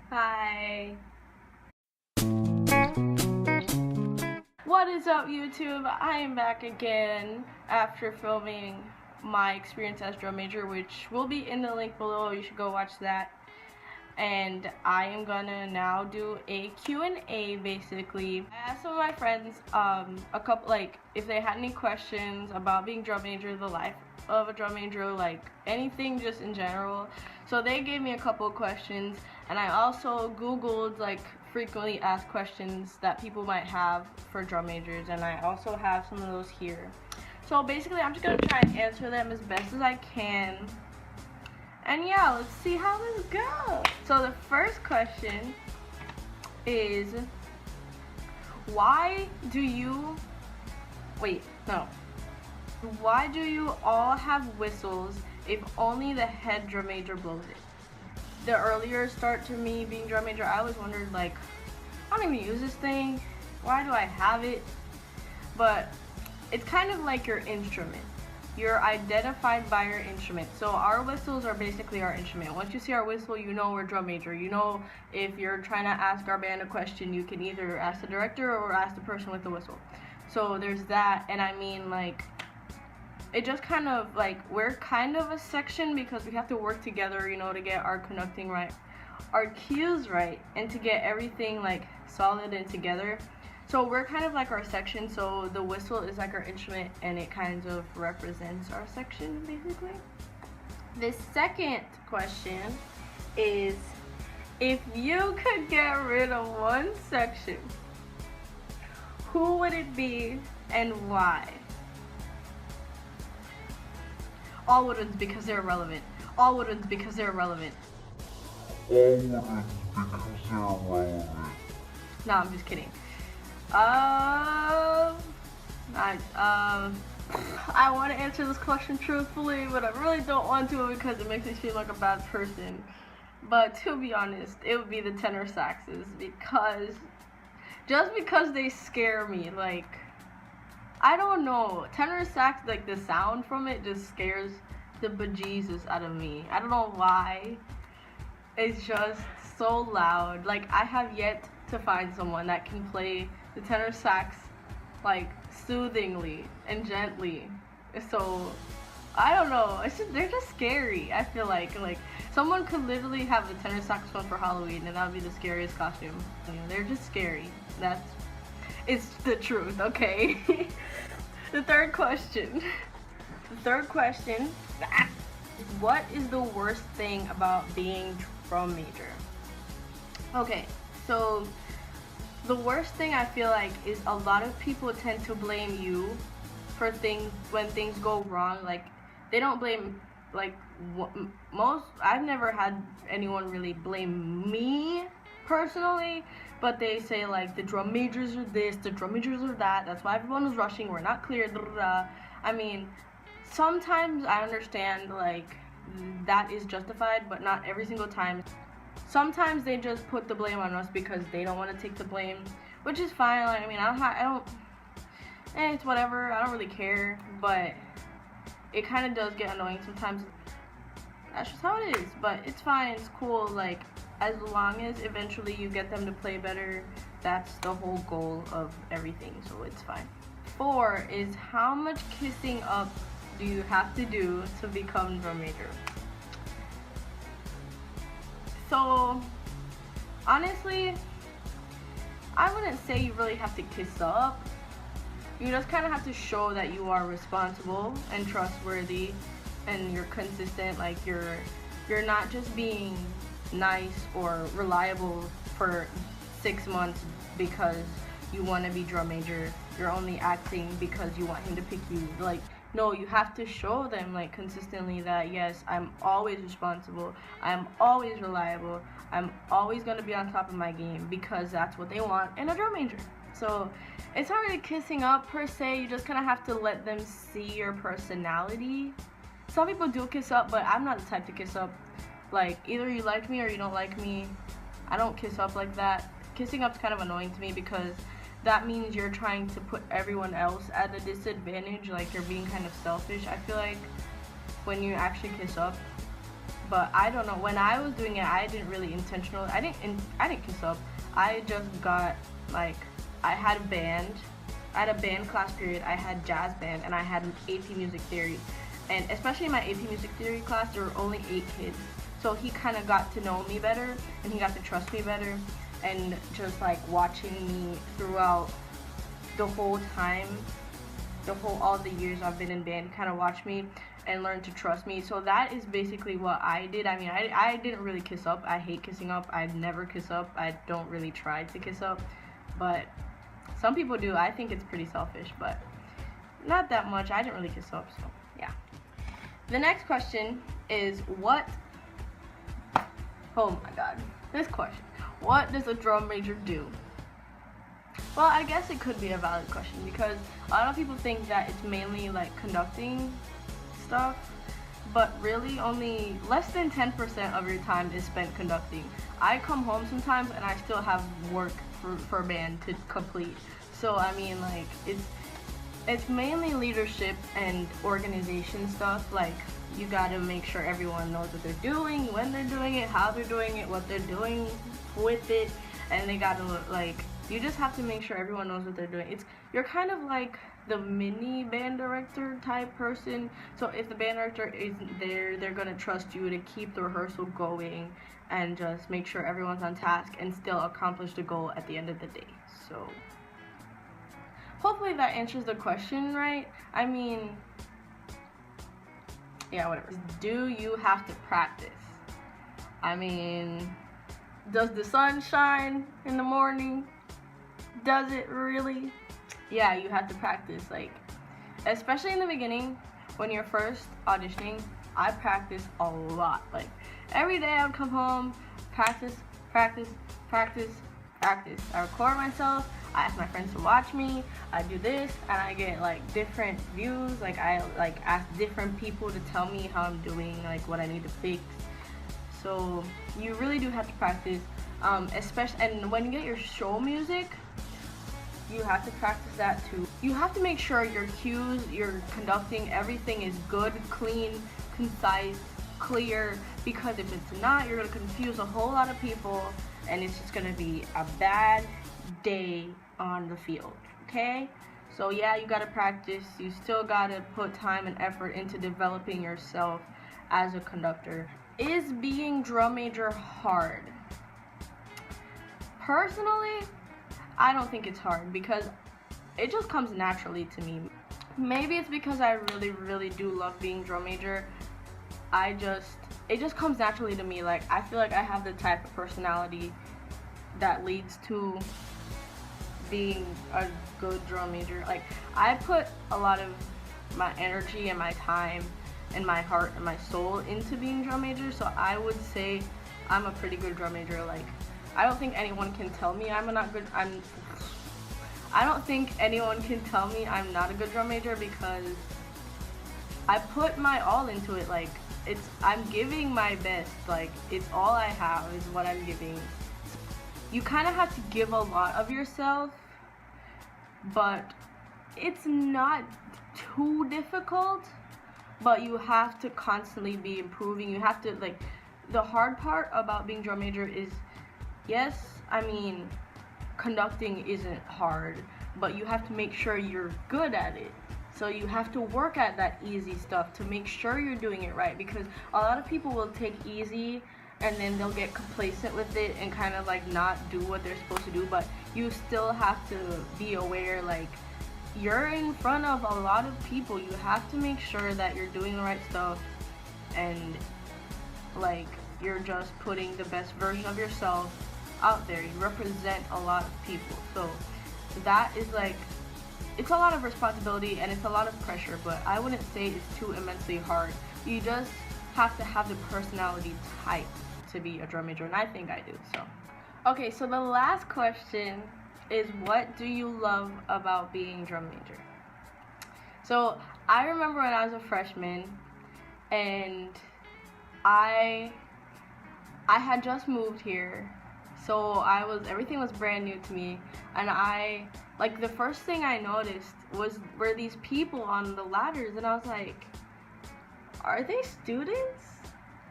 Hi. What is up, YouTube? I am back again after filming my experience as drum major, which will be in the link below. You should go watch that. And I am gonna now do a Q&A basically. I asked some of my friends a couple, like, if they had any questions about being drum major, the life of a drum major, like anything just in general. So they gave me a couple of questions, and I also googled like frequently asked questions that people might have for drum majors, and I also have some of those here. So basically I'm just gonna try and answer them as best as I can. And yeah, let's see how this goes. So the first question is, why do you all have whistles if only the head drum major blows it? The earlier start to me being drum major, I always wondered, like, I don't even use this thing. Why do I have it? But it's kind of like your instrument. You're identified by your instrument. So our whistles are basically our instrument. Once you see our whistle, you know we're drum major. You know, if you're trying to ask our band a question, you can either ask the director or ask the person with the whistle. So there's that. And I mean, like, it just kind of, like, we're kind of a section because we have to work together, you know, to get our conducting right, our cues right, and to get everything like solid and together. So we're kind of like our section, so the whistle is like our instrument, and it kind of represents our section basically. The second question is, if you could get rid of one section, who would it be and why? All woodwinds because they're irrelevant. All woodwinds because they're irrelevant. No, I'm just kidding. I want to answer this question truthfully, but I really don't want to because it makes me feel like a bad person. But to be honest, it would be the tenor saxes, because they scare me. Like, I don't know, tenor sax, like the sound from it just scares the bejesus out of me. I don't know why. It's just so loud. Like, I have yet to find someone that can play the tenor sax like soothingly and gently. So I don't know, they're just scary. I feel like someone could literally have the tenor saxophone for Halloween and that would be the scariest costume. You know, they're just scary. It's the truth, okay? The third question, what is the worst thing about being drum major? Okay, so the worst thing I feel like is a lot of people tend to blame you for things when things go wrong. Like, they don't blame, like, I've never had anyone really blame me personally, but they say like the drum majors are this, the drum majors are that, that's why everyone was rushing, we're not clear, blah, blah, blah. I mean, sometimes I understand, like, that is justified, but not every single time. Sometimes they just put the blame on us because they don't want to take the blame, which is fine. Like, I mean, it's whatever, I don't really care, but it kind of does get annoying sometimes. That's just how it is, but it's fine, it's cool. Like, as long as eventually you get them to play better, that's the whole goal of everything, so it's fine. 4 is, how much kissing up do you have to do to become drum major? So honestly, I wouldn't say you really have to kiss up. You just kind of have to show that you are responsible and trustworthy and you're consistent. Like, you're not just being nice or reliable for 6 months because you want to be drum major. You're only acting because you want him to pick you. Like, no, you have to show them, like, consistently that, yes, I'm always responsible, I'm always reliable, I'm always going to be on top of my game, because that's what they want in a drum major. So it's not really kissing up per se, you just kind of have to let them see your personality. Some people do kiss up, but I'm not the type to kiss up. Like, either you like me or you don't like me. I don't kiss up like that. Kissing up's kind of annoying to me because that means you're trying to put everyone else at a disadvantage, like you're being kind of selfish. I feel like when you actually kiss up, But I don't know, when I was doing it, I didn't really intentional. I didn't kiss up. I just got like, I had a band. I had a band class period. I had jazz band, and I had AP Music Theory. And especially in my AP Music Theory class, there were only 8 kids. So he kind of got to know me better, and he got to trust me better. And just like watching me throughout the whole time, all the years I've been in band, kind of watched me and learned to trust me. So that is basically what I did. I mean, I didn't really kiss up. I hate kissing up. I never kiss up. I don't really try to kiss up, but some people do. I think it's pretty selfish, but not that much. I didn't really kiss up, so yeah. The next question is oh my god, this question. What does a drum major do? Well, I guess it could be a valid question, because a lot of people think that it's mainly like conducting stuff, but really only less than 10% of your time is spent conducting. I come home sometimes and I still have work for band to complete. So I mean, like, it's mainly leadership and organization stuff. Like, you gotta make sure everyone knows what they're doing, when they're doing it, how they're doing it, what they're doing with it, and they gotta like, you just have to make sure everyone knows what they're doing. You're kind of like the mini band director type person. So if the band director isn't there, they're gonna trust you to keep the rehearsal going and just make sure everyone's on task and still accomplish the goal at the end of the day. So hopefully that answers the question, right? I mean, yeah, whatever. Do you have to practice? I mean, does the sun shine in the morning? Does it really? Yeah, you have to practice. Like, especially in the beginning, when you're first auditioning, I practice a lot. Like, every day I would come home, practice. I record myself, I ask my friends to watch me, I do this, and I get like different views. Like, I like ask different people to tell me how I'm doing, like what I need to fix. So you really do have to practice, especially, and when you get your show music, you have to practice that too. You have to make sure your cues, your conducting, everything is good, clean, concise, clear, because if it's not, you're going to confuse a whole lot of people, and it's just going to be a bad day on the field, okay? So yeah, you got to practice. You still got to put time and effort into developing yourself as a conductor. Is being drum major hard? Personally, I don't think it's hard, because it just comes naturally to me. Maybe it's because I really do love being drum major. It just comes naturally to me. Like, I feel like I have the type of personality that leads to being a good drum major. Like, I put a lot of my energy and my time and my heart and my soul into being drum major, so I would say I'm a pretty good drum major. Like, I don't think anyone can tell me I don't think anyone can tell me I'm not a good drum major, because I put my all into it. Like, I'm giving my best. Like, it's all I have is what I'm giving. You kind of have to give a lot of yourself, but it's not too difficult, but you have to constantly be improving. You have to, like, the hard part about being drum major is, yes, I mean, conducting isn't hard, but you have to make sure you're good at it. So you have to work at that easy stuff to make sure you're doing it right, because a lot of people will take easy and then they'll get complacent with it and kind of like not do what they're supposed to do. But you still have to be aware, like, you're in front of a lot of people. You have to make sure that you're doing the right stuff, and like, you're just putting the best version of yourself out there. You represent a lot of people, so that is like, it's a lot of responsibility and it's a lot of pressure, but I wouldn't say it's too immensely hard. You just have to have the personality type to be a drum major, and I think I do. So okay, so the last question is, what do you love about being drum major? So I remember when I was a freshman, and I had just moved here, so everything was brand new to me, and like, the first thing I noticed were these people on the ladders, and I was like, are they students?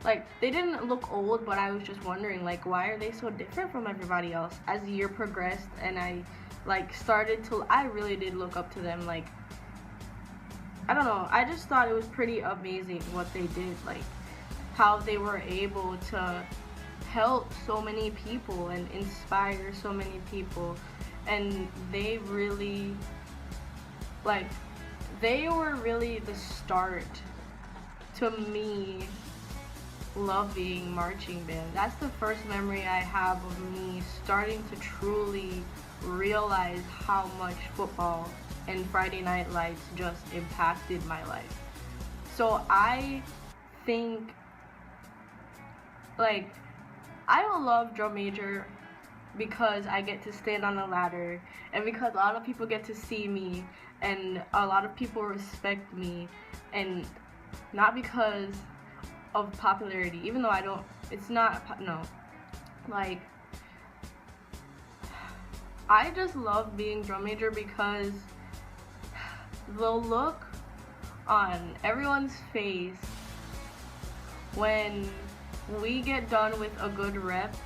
like, they didn't look old, but I was just wondering, like, why are they so different from everybody else? As the year progressed and I like I really did look up to them. Like, I don't know, I just thought it was pretty amazing what they did, like how they were able to help so many people and inspire so many people. And they really, like, they were really the start to me loving marching band. That's the first memory I have of me starting to truly realize how much football and Friday Night Lights just impacted my life. So I think, like, I will love drum major because I get to stand on the ladder, and because a lot of people get to see me, and a lot of people respect me, and not because of popularity, even though I don't, it's not, no, like, I just love being drum major because the look on everyone's face when we get done with a good rep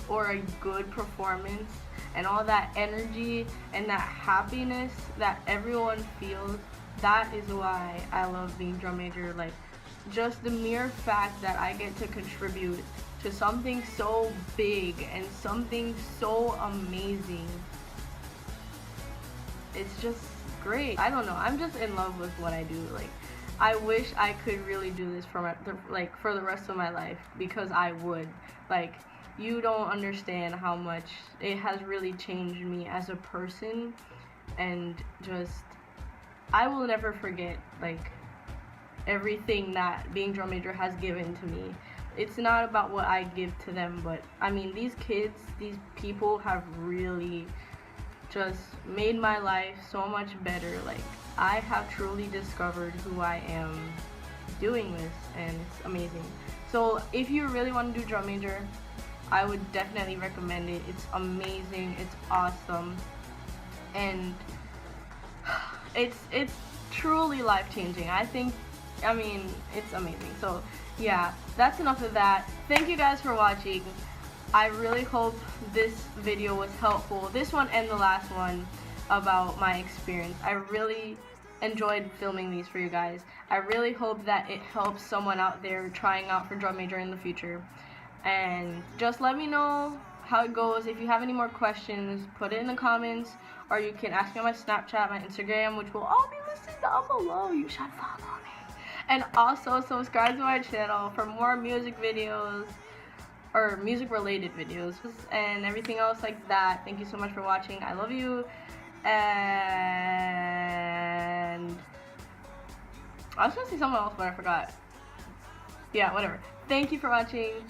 or a good performance, and all that energy and that happiness that everyone feels, that is why I love being drum major. Like, just the mere fact that I get to contribute to something so big and something so amazing, it's just great. I don't know, I'm just in love with what I do. Like, I wish I could really do this for for the rest of my life, because I would. Like, you don't understand how much it has really changed me as a person, and just, I will never forget, like, everything that being drum major has given to me. It's not about what I give to them, but I mean, these kids, these people have really just made my life so much better. Like, I have truly discovered who I am doing this, and it's amazing. So if you really want to do drum major, I would definitely recommend it. It's amazing, it's awesome, and it's truly life-changing. I mean, it's amazing. So yeah, that's enough of that. Thank you guys for watching. I really hope this video was helpful. This one and the last one about my experience. I really enjoyed filming these for you guys. I really hope that it helps someone out there trying out for drum major in the future. And just let me know how it goes. If you have any more questions, put it in the comments, or you can ask me on my Snapchat, my Instagram, which will all be listed down below. You should follow me. And also subscribe to my channel for more music videos, or music related videos, and everything else like that. Thank you so much for watching. I love you. And I was gonna say something else, but I forgot. Yeah, whatever. Thank you for watching,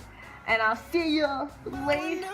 and I'll see you later.